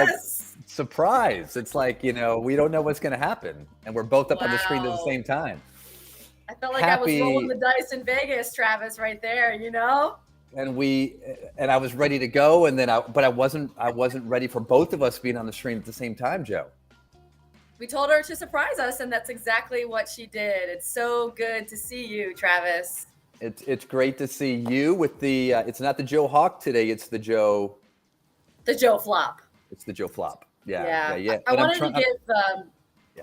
like Yes. surprise. It's like, we don't know what's going to happen. And we're both up on the screen at the Wow. same time. I felt like I was rolling Happy. the dice in Vegas, Travis, right there, you know? And I was ready to go. And then but I wasn't ready for both of us being on the screen at the same time, Joe. We told her to surprise us, and that's exactly what she did. It's so good to see you, Travis. It's great to see you with it's not the Joe Hawk today. It's the Joe. The Joe Flop. It's the Joe Flop. Yeah. Yeah. Yeah. Yeah. I And I'm wanted to trying. give, Yeah,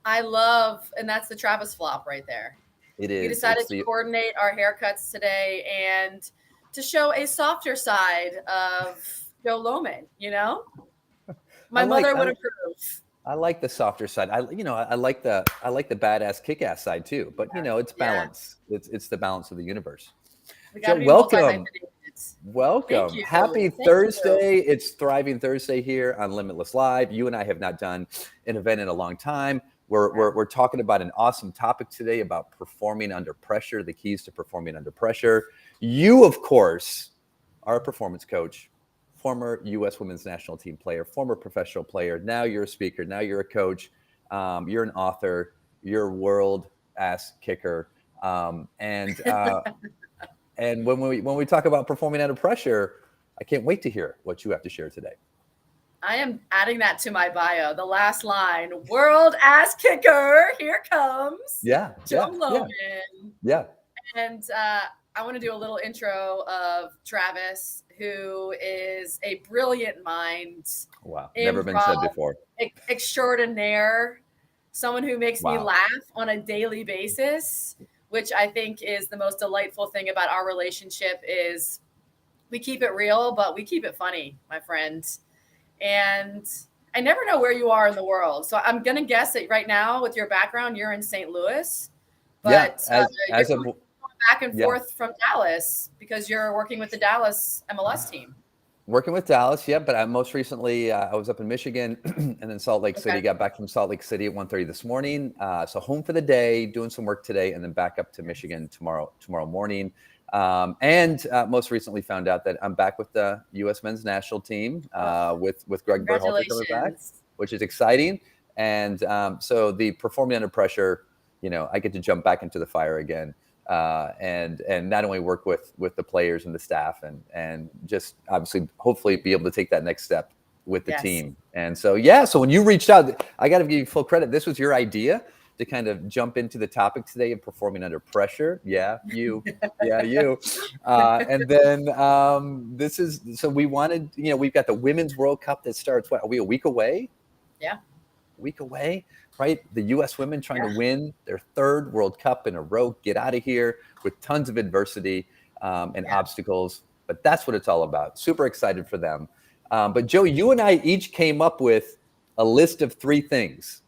I love, and that's the Travis Flop right there. it We is. decided It's to the, coordinate our haircuts today and to show a softer side of Joe Lohman, you know? I My like, mother I, would approve. I like the softer side. I like the badass kick-ass side too, but it's Yeah. balance. It's the balance of the universe. We got Joe, to be welcome. multi-hyphenated. Thank Welcome. you. Happy Thank you. Thursday. It's Thriving Thursday here on Limitless Live. You and I have not done an event in a long time. We're talking about an awesome topic today about performing under pressure, the keys to performing under pressure. You, of course, are a performance coach, former U.S. women's national team player, former professional player. Now you're a speaker. Now you're a coach. You're an author. You're a world ass kicker. And when we talk about performing under pressure, I can't wait to hear what you have to share today. I am adding that to my bio. The last line, world ass kicker. Here comes Yeah, Joe yeah, yeah, Logan. yeah. And I want to do a little intro of Travis, who is a brilliant mind, Wow, never been said before. extraordinaire, someone who makes me Wow. laugh on a daily basis, which I think is the most delightful thing about our relationship is we keep it real, but we keep it funny, my friend. And I never know where you are in the world. So I'm going to guess that right now with your background, you're in St. Louis, Yeah, but you're as of going back and yeah, forth from Dallas because you're working with the Dallas MLS team. working with Dallas. Yeah, but most recently I was up in Michigan and then Salt Lake City. Okay. Got back from Salt Lake City at 1:30 this morning. So home for the day, doing some work today, and then back up to Michigan tomorrow morning. And most recently found out that I'm back with the U.S. men's national team with Greg Berhalter coming back, which is exciting. And so the performing under pressure, I get to jump back into the fire again, and not only work with the players and the staff, and just obviously hopefully be able to take that next step with the team. And so so when you reached out, I got to give you full credit. This was your idea to kind of jump into the topic today of performing under pressure. Yeah, you. Yeah, you. And then so we wanted, we've got the Women's World Cup that starts, what, are we a week away? Yeah. A week away, right? The U.S. women trying to win their third World Cup in a row, get out of here with tons of adversity and obstacles. But that's what it's all about. Super excited for them. But Joe, you and I each came up with a list of 3 things.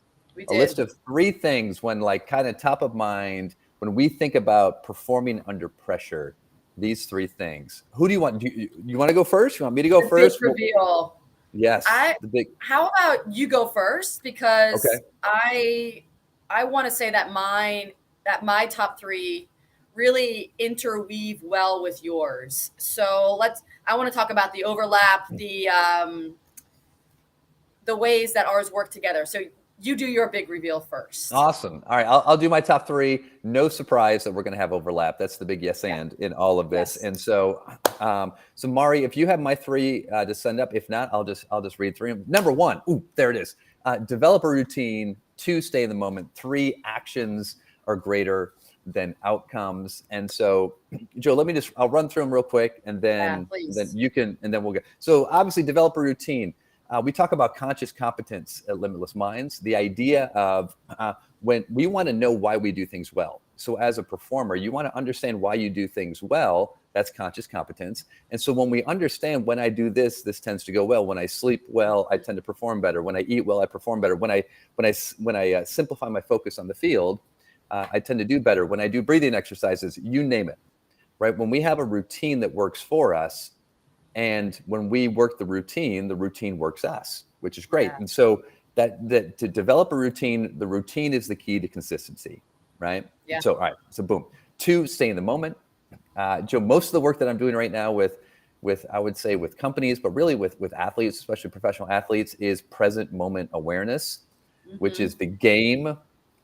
A list of 3 things when kind of top of mind when we think about performing under pressure. These 3 things. Who do you want? You want to go first? You want me to go first? Big reveal. Yes. How about you go first? Because okay. I want to say that my top 3 really interweave well with yours. So I want to talk about the overlap, the ways that ours work together. So you do your big reveal first. Awesome. All right. I'll do my top 3. No surprise that we're going to have overlap. That's the big and in all of this. And so, so Mari, if you have my 3 to send up, if not, I'll just read 3. Number 1, there it is. Develop a routine. 2, stay in the moment. 3, actions are greater than outcomes. And so, Joe, I'll run through them real quick, and then you can, and then we'll go. So obviously, develop a routine. We talk about conscious competence at Limitless Minds, the idea of when we want to know why we do things well. So as a performer, you want to understand why you do things well. That's conscious competence. And so when we understand when I do this tends to go well. When I sleep well, I tend to perform better. When I eat well, I perform better. When I simplify my focus on the field, I tend to do better. When I do breathing exercises, you name it, right? When we have a routine that works for us, and when we work the routine works us, which is great. Yeah. And so that to develop a routine, the routine is the key to consistency, right? So, all right. So boom. 2, stay in the moment. Joe, most of the work that I'm doing right now with I would say with companies, but really with athletes, especially professional athletes, is present moment awareness, which is the game.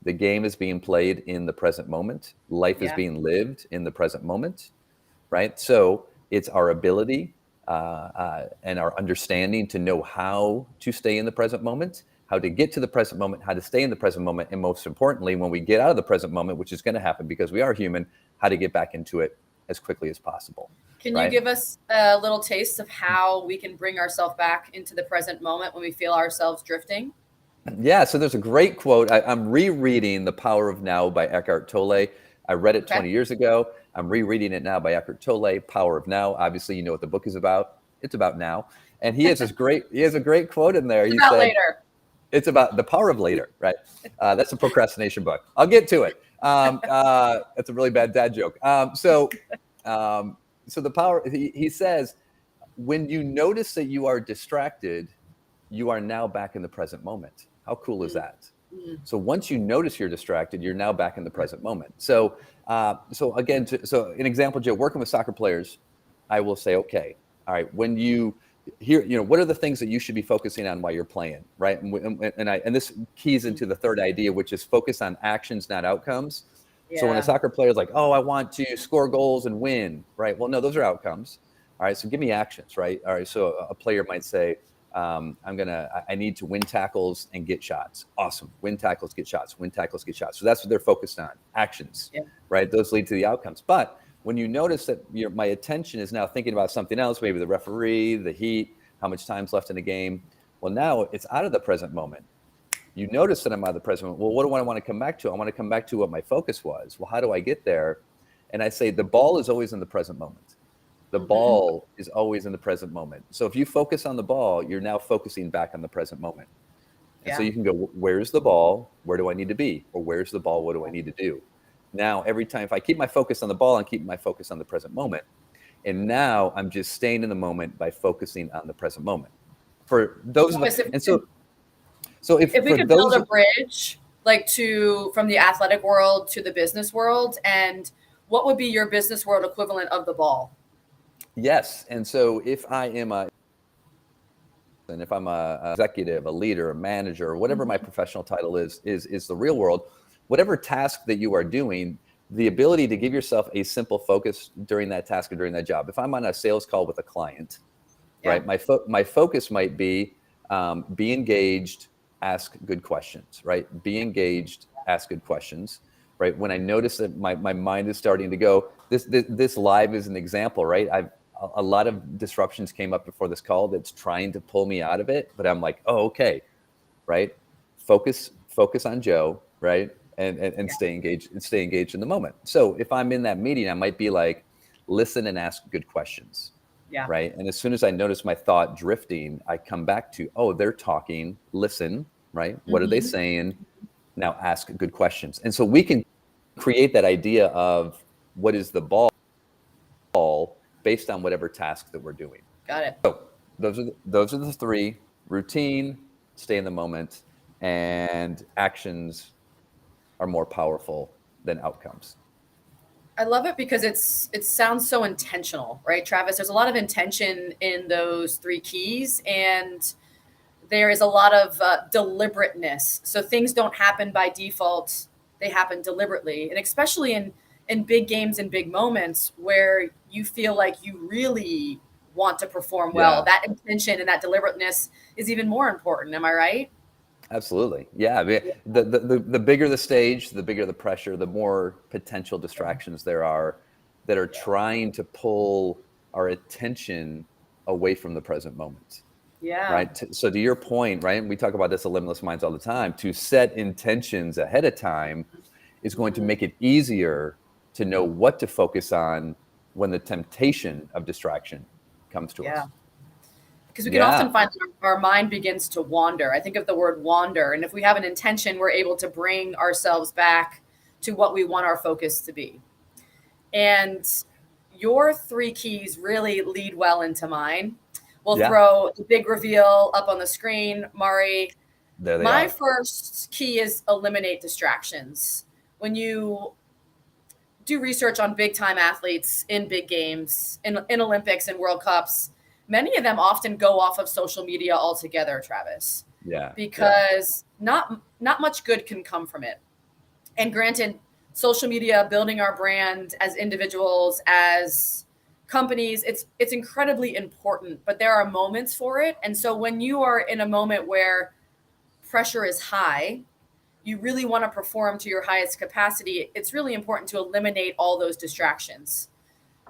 The game is being played in the present moment. Life is being lived in the present moment, right? So it's our ability and our understanding to know how to stay in the present moment, how to get to the present moment, how to stay in the present moment, and most importantly, when we get out of the present moment, which is going to happen because we are human, how to get back into it as quickly as possible. Can you give us a little taste of how we can bring ourselves back into the present moment when we feel ourselves drifting? Yeah, so there's a great quote. I'm rereading The Power of Now by Eckhart Tolle. I read it 20 years ago. I'm rereading it now by Eckhart Tolle, Power of Now. Obviously, you know what the book is about. It's about now. And he has a great quote in there. He said, later. It's about the power of later, right? That's a procrastination book. I'll get to it. That's a really bad dad joke. So the power, he says, when you notice that you are distracted, you are now back in the present moment. How cool is that? So once you notice you're distracted, you're now back in the present moment. So again, an example, Joe, working with soccer players, I will say, okay, all right, when you hear, what are the things that you should be focusing on while you're playing, right? And this keys into the third idea, which is focus on actions, not outcomes. Yeah. So when a soccer player is like, oh, I want to score goals and win, right? Well, no, those are outcomes. All right, so give me actions, right? All right, so a player might say, I need to win tackles and get shots. Awesome. Win tackles, get shots, win tackles, get shots. So that's what they're focused on, actions, right? Those lead to the outcomes. But when you notice that my attention is now thinking about something else, maybe the referee, the heat, how much time's left in the game. Well, now it's out of the present moment. You notice that I'm out of the present moment. Well, what do I want to come back to? I want to come back to what my focus was. Well, how do I get there? And I say the ball is always in the present moment. The ball is always in the present moment. So if you focus on the ball, you're now focusing back on the present moment. And so you can go, where's the ball? Where do I need to be? Or where's the ball? What do I need to do? Now, every time, if I keep my focus on the ball and keep my focus on the present moment, and now I'm just staying in the moment by focusing on the present moment. For those of us, and so if we could build a bridge, like from the athletic world to the business world, and what would be your business world equivalent of the ball? Yes. And so if I'm a executive, a leader, a manager, or whatever my professional title is the real world, whatever task that you are doing, the ability to give yourself a simple focus during that task or during that job. If I'm on a sales call with a client, right, my focus might be engaged, ask good questions, right? Be engaged, ask good questions. Right. When I notice that my mind is starting to go, this live is an example, right? A lot of disruptions came up before this call that's trying to pull me out of it, but I'm like, oh, okay, right? Focus on Joe, right? And stay engaged in the moment. So if I'm in that meeting, I might be like, listen and ask good questions. Yeah. Right. And as soon as I notice my thought drifting, I come back to, oh, they're talking, listen, right? What are they saying? Now ask good questions. And so we can create that idea of what is the ball based on whatever task that we're doing. Got it. So those are the three: routine, stay in the moment, and actions are more powerful than outcomes. I love it because it sounds so intentional, right, Travis? There's a lot of intention in those three keys, and there is a lot of deliberateness. So things don't happen by default; they happen deliberately, and especially in big games and big moments where you feel like you really want to perform well. That intention and that deliberateness is even more important. Am I right? Absolutely. Yeah. I mean, the bigger the stage, the bigger the pressure, the more potential distractions there are that are trying to pull our attention away from the present moment. Yeah. Right. So to your point, right, we talk about this at Limitless Minds all the time, to set intentions ahead of time is going to make it easier to know what to focus on when the temptation of distraction comes to us. Because we can often find that our mind begins to wander. I think of the word wander. And if we have an intention, we're able to bring ourselves back to what we want our focus to be. And your three keys really lead well into mine. We'll throw the big reveal up on the screen, Mari. My first key is eliminate distractions. When you do research on big time athletes in big games, in Olympics and World Cups, many of them often go off of social media altogether, Travis. Yeah. Because not much good can come from it. And granted, social media, building our brand as individuals, as companies, it's incredibly important, but there are moments for it. And so when you are in a moment where pressure is high, you really want to perform to your highest capacity, it's really important to eliminate all those distractions.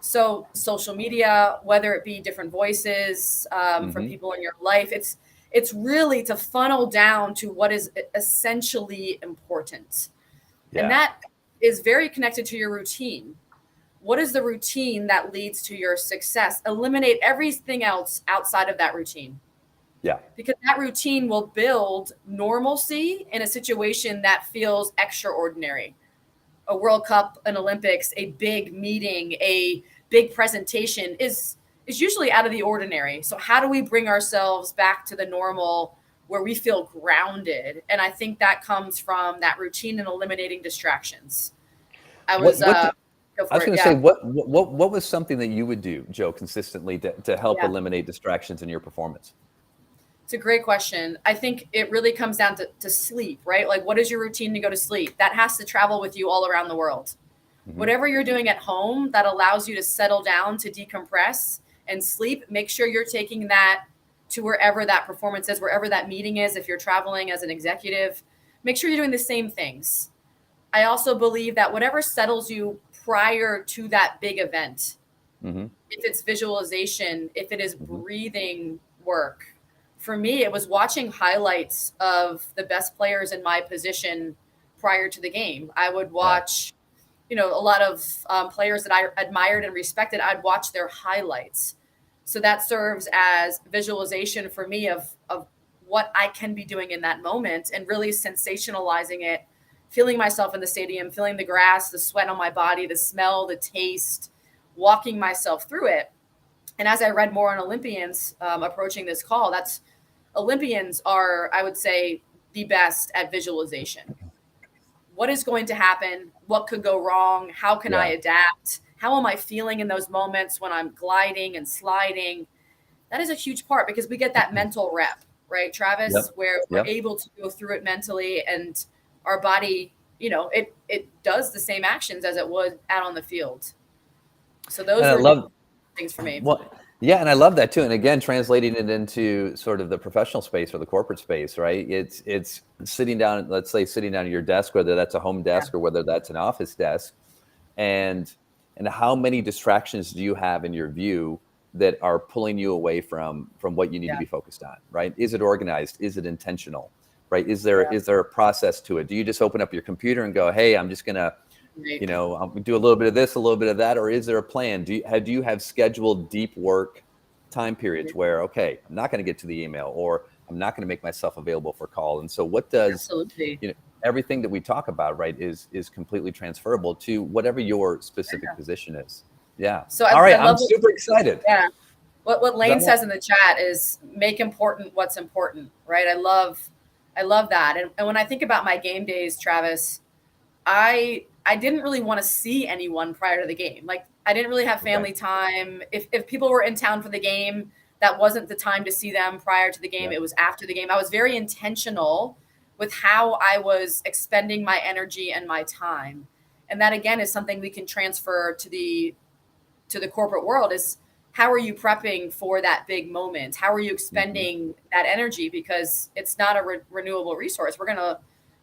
So social media, whether it be different voices from people in your life, it's really to funnel down to what is essentially important. And that is very connected to your routine. What is the routine that leads to your success? Eliminate everything else outside of that routine. Yeah. Because that routine will build normalcy in a situation that feels extraordinary. A World Cup, an Olympics, a big meeting, a big presentation is usually out of the ordinary. So how do we bring ourselves back to the normal where we feel grounded? And I think that comes from that routine and eliminating distractions. I was going to say, what was something that you would do, Joe, consistently to help eliminate distractions in your performance? It's a great question. I think it really comes down to sleep, right? Like, what is your routine to go to sleep? That has to travel with you all around the world. Whatever you're doing at home that allows you to settle down, to decompress and sleep, make sure you're taking that to wherever that performance is, wherever that meeting is. If you're traveling as an executive, make sure you're doing the same things. I also believe that whatever settles you prior to that big event, if it's visualization, if it is breathing work, for me, it was watching highlights of the best players in my position prior to the game. I would watch, a lot of players that I admired and respected. I'd watch their highlights. So that serves as visualization for me of what I can be doing in that moment and really sensationalizing it, feeling myself in the stadium, feeling the grass, the sweat on my body, the smell, the taste, walking myself through it. And as I read more on Olympians approaching this call, Olympians are, I would say, the best at visualization. What is going to happen? What could go wrong? How can I adapt? How am I feeling in those moments when I'm gliding and sliding? That is a huge part because we get that mental rep, right, Travis, where we're able to go through it mentally and our body, it does the same actions as it would out on the field. So those are things for me. Well, yeah, and I love that too. And again, translating it into sort of the professional space or the corporate space, right? It's sitting down, let's say sitting down at your desk, whether that's a home desk or whether that's an office desk, and how many distractions do you have in your view that are pulling you away from what you need to be focused on, right? Is it organized? Is it intentional, right? Is there a process to it? Do you just open up your computer and go, hey, I'm just gonna I'll do a little bit of this, a little bit of that, or is there a plan? Do you have scheduled deep work time periods where, okay, I'm not going to get to the email, or I'm not going to make myself available for call? And so what does, everything that we talk about, right, is completely transferable to whatever your specific position is. Yeah. So all right, I'm super excited. Yeah. What Lane says in the chat is make important what's important, right? I love that. And when I think about my game days, Travis, I didn't really want to see anyone prior to the game. Like, I didn't really have family time. If people were in town for the game, that wasn't the time to see them prior to the game. It was after the game. I was very intentional with how I was expending my energy and my time. And that, again, is something we can transfer to the corporate world is how are you prepping for that big moment? How are you expending that energy? Because it's not a renewable resource.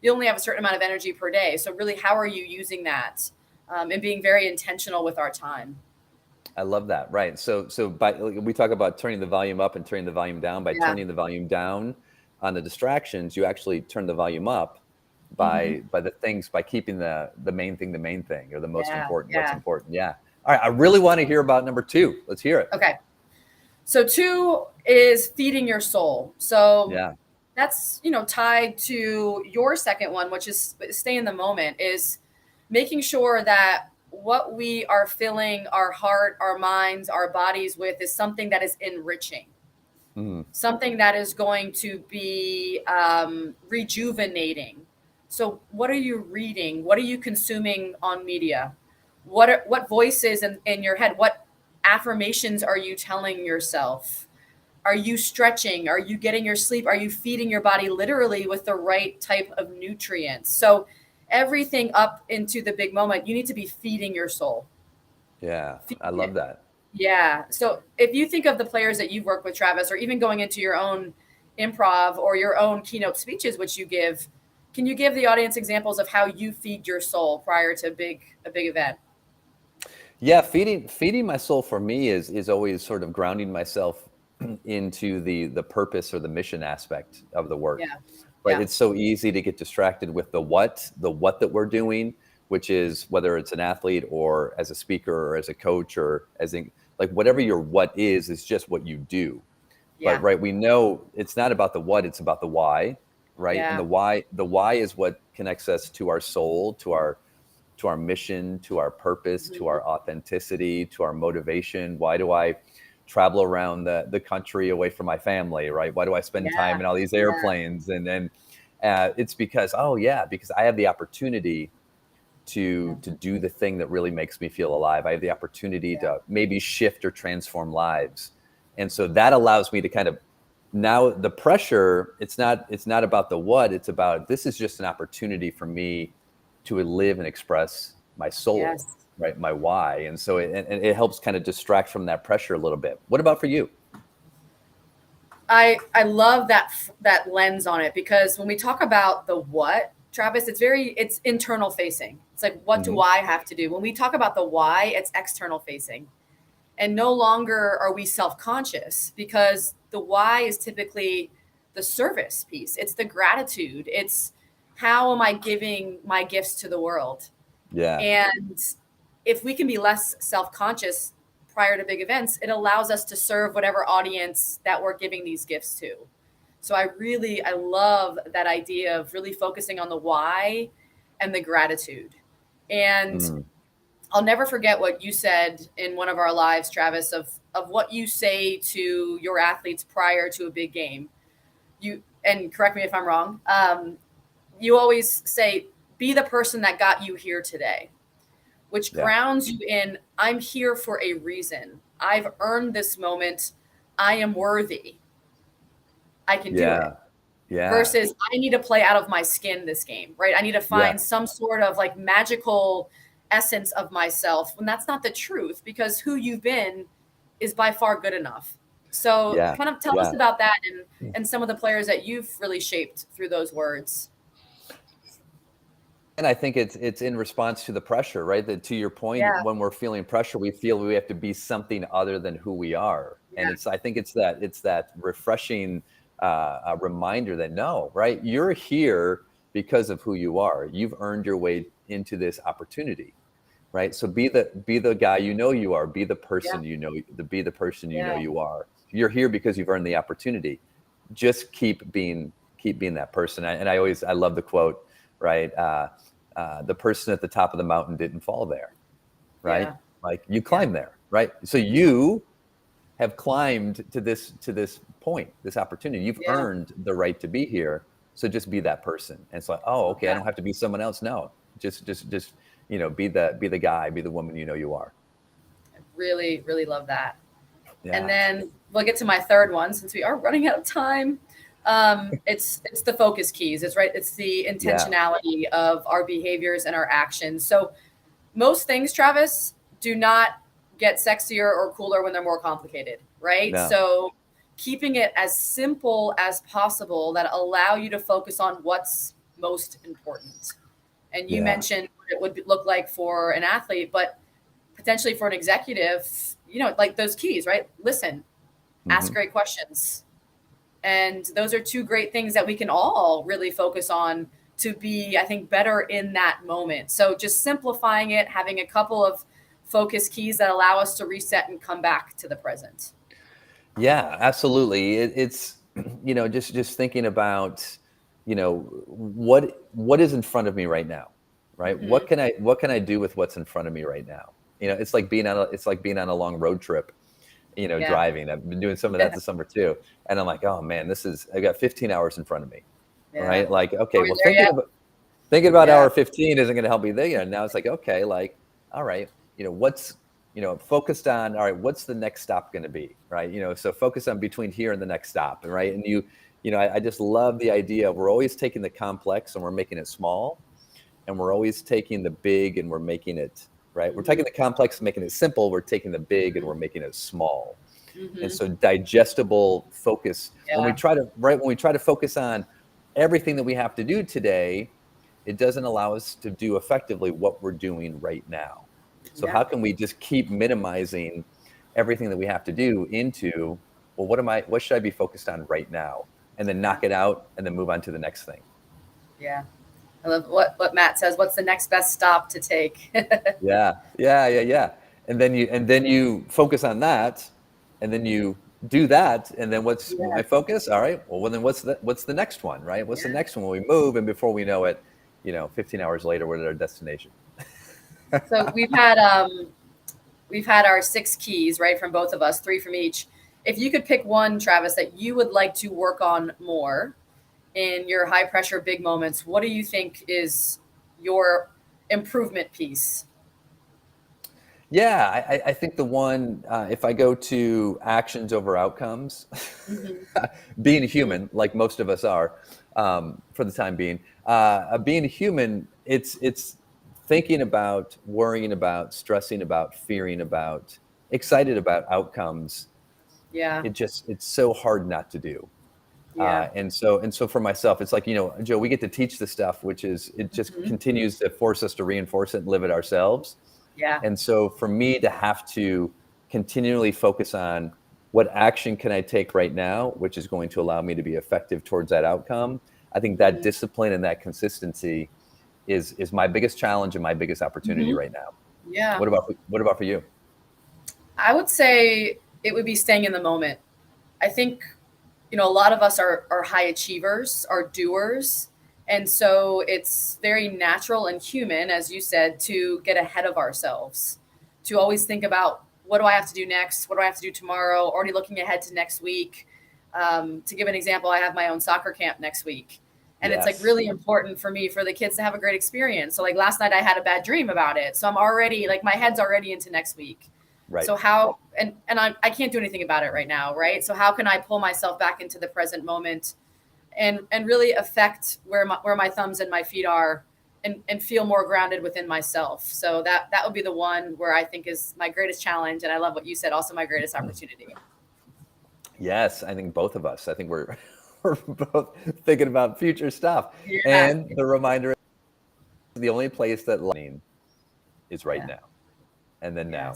You only have a certain amount of energy per day. So really, how are you using that and being very intentional with our time? I love that. Right. So we talk about turning the volume up and turning the volume down. By turning the volume down on the distractions, you actually turn the volume up by the things, by keeping the main thing, or the most important, what's important. Yeah. All right. I really want to hear about number 2. Let's hear it. Okay. So 2 is feeding your soul. So that's, tied to your second one, which is stay in the moment, is making sure that what we are filling our heart, our minds, our bodies with is something that is enriching, something that is going to be rejuvenating. So what are you reading? What are you consuming on media? what voices in your head, what affirmations are you telling yourself? Are you stretching? Are you getting your sleep? Are you feeding your body literally with the right type of nutrients? So everything up into the big moment, you need to be feeding your soul. Yeah, I Feeding love it. that. Yeah. So if you think of the players that you've worked with, Travis, or even going into your own improv or your own keynote speeches, which you give, can you give the audience examples of how you feed your soul prior to a big event? Yeah, feeding my soul for me is always sort of grounding myself into the purpose or the mission aspect of the work. Yeah. Right? Yeah. It's so easy to get distracted with the what that we're doing, which is whether it's an athlete or as a speaker or as a coach or as in like whatever your what is just what you do. But Yeah. right, we know it's not about the what, it's about the why, right? And Yeah. the why is what connects us to our soul, to our mission, to our purpose, to Mhm. our authenticity, to our motivation. Why do I travel around the country away from my family, right? Why do I spend time Yeah. in all these Yeah. airplanes? And then it's because, oh yeah, because I have the opportunity Yeah. to do the thing that really makes me feel alive. I have the opportunity Yeah. to maybe shift or transform lives. And so that allows me to kind of now the pressure, it's not about the what, it's about this is just an opportunity for me to live and express my soul, Yes. right? My why. And so and it helps kind of distract from that pressure a little bit. What about for you? I love that lens on it, because when we talk about the what, Travis, it's internal facing. It's like, what do Hmm. I have to do? When we talk about the why, it's external facing. And no longer are we self-conscious, because the why is typically the service piece. It's the gratitude. It's how am I giving my gifts to the world? Yeah. And if we can be less self-conscious prior to big events, it allows us to serve whatever audience that we're giving these gifts to. So I love that idea of really focusing on the why and the gratitude. And Mm, I'll never forget what you said in one of our lives, Travis, of what you say to your athletes prior to a big game. You, and correct me if I'm wrong. You always say, "Be the person that got you here today," which yeah. grounds you in, I'm here for a reason. I've earned this moment. I am worthy. I can do it. Yeah. Yeah. Versus, I need to play out of my skin this game, right? I need to Yeah. find some sort of like magical essence of myself when that's not the truth, because who you've been is by far good enough. So Yeah. kind of tell us Yeah. about that, and some of the players that you've really shaped through those words. And I think it's in response to the pressure, right? That to your point, Yeah. when we're feeling pressure, we feel we have to be something other than who we are. And Yeah. I think it's that refreshing reminder that no, right? You're here because of who you are. You've earned your way into this opportunity, right? So be the guy you know you are. Be the Yeah. person be the person you know Yeah. you are. You're here because you've earned the opportunity. Just keep being that person. I love the quote, right? The person at the top of the mountain didn't fall there, right? Yeah. Like you Yeah. climbed there, right? So Yeah. you have climbed to this point, this opportunity. You've Yeah. earned the right to be here. So just be that person. And it's like, oh, Love okay, I that. don't have to be someone else. No, just be the guy, be the woman you know you are. I really, really love that. And Yeah, then we'll get to my third one, since we are running out of time. It's the focus keys. It's right. It's the yeah, intentionality of our behaviors and our actions. So most things, Travis, do not get sexier or cooler when they're more complicated, right? no, So keeping it as simple as possible that allow you to focus on what's most important. And you yeah, mentioned what it would look like for an athlete, but potentially for an executive, like those keys, right? Listen, ask hmm, great questions. And those are two great things that we can all really focus on to be, I think, better in that moment. So just simplifying it, having a couple of focus keys that allow us to reset and come back to the present. yeah, absolutely. It's just thinking about what is in front of me right now, right? Hmm. What can I do with what's in front of me right now? It's like being on a long road trip, Yeah. driving. I've been doing some of that Yeah. this summer too, and I'm like, oh man, I got 15 hours in front of me, Yeah. right? Like, Are okay, we well, there thinking yet? about thinking about Yeah. hour 15 isn't going to help me there. Now it's like, okay, like all right, what's, focused on, all right, what's the next stop going to be, right? So focus on between here and the next stop, right? And I just love the idea of we're always taking the complex and we're making it small, and we're always taking the big and we're making it, right? We're taking the complex and making it simple. We're taking the big and we're making it small. And so digestible focus, when we try to focus on everything that we have to do today, it doesn't allow us to do effectively what we're doing right now. So how can we just keep minimizing everything that we have to do into, well, what should I be focused on right now? And then knock it out and then move on to the next thing. Yeah. I love what Matt says. What's the next best stop to take? Yeah. And then you focus on that, and then you do that, and then what's my focus? All right. Well, then what's the next one, right? What's the next one when we move? And before we know it, 15 hours later, we're at our destination. So we've had our 6 keys, right, from both of us, 3 from each. If you could pick one, Travis, that you would like to work on more in your high pressure big moments, what do you think is your improvement piece? Yeah, I think the one, if I go to actions over outcomes, being a human, like most of us are, for the time being, being a human, it's thinking about, worrying about, stressing about, fearing about, excited about outcomes. Yeah. It's so hard not to do. Yeah. And so for myself, it's like, Joe, we get to teach the stuff, which is, it just continues to force us to reinforce it and live it ourselves. Yeah. And so for me to have to continually focus on what action can I take right now, which is going to allow me to be effective towards that outcome, I think that discipline and that consistency is my biggest challenge and my biggest opportunity right now. Yeah. What about for you? I would say it would be staying in the moment. I think, a lot of us are high achievers, are doers. And so it's very natural and human, as you said, to get ahead of ourselves, to always think about, what do I have to do next? What do I have to do tomorrow? Already looking ahead to next week. To give an example, I have my own soccer camp next week. And it's like really important for me, for the kids to have a great experience. So like last night I had a bad dream about it. So I'm already like, my head's already into next week. Right. So how, and I can't do anything about it right now. Right. So how can I pull myself back into the present moment and really affect where my thumbs and my feet are and feel more grounded within myself. So that would be the one where I think is my greatest challenge. And I love what you said, also my greatest opportunity. Yes. I think both of us, we're both thinking about future stuff. Yeah. And the reminder, the only place that learning is right now. And then now.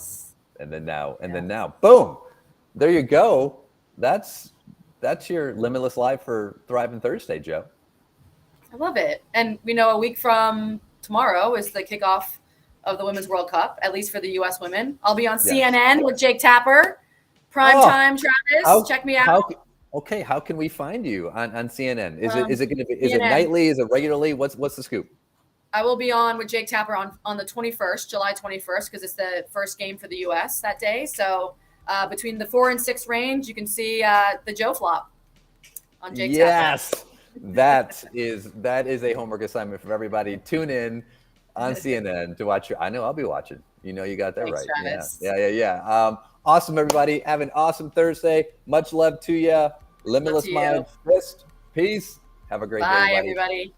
And then now, and then now, boom, there you go. That's your Limitless Live for Thriving Thursday, Joe. I love it. And we know a week from tomorrow is the kickoff of the Women's World Cup, at least for the U.S. women. I'll be on CNN with Jake Tapper. Prime time, Travis. Check me out. How can we find you on CNN? Is it going to be, is it nightly? Is it regularly? What's the scoop? I will be on with Jake Tapper on the 21st, July 21st, because it's the first game for the U.S. that day. So between the 4 and 6 range, you can see the Joe flop on Jake Tapper. Yes, that is a homework assignment for everybody. Tune in on CNN to watch. I know I'll be watching. You got that. Thanks, right. Travis. Yeah. Awesome, everybody. Have an awesome Thursday. Much love to you. Limitless Mind. Peace. Have a great day, everybody.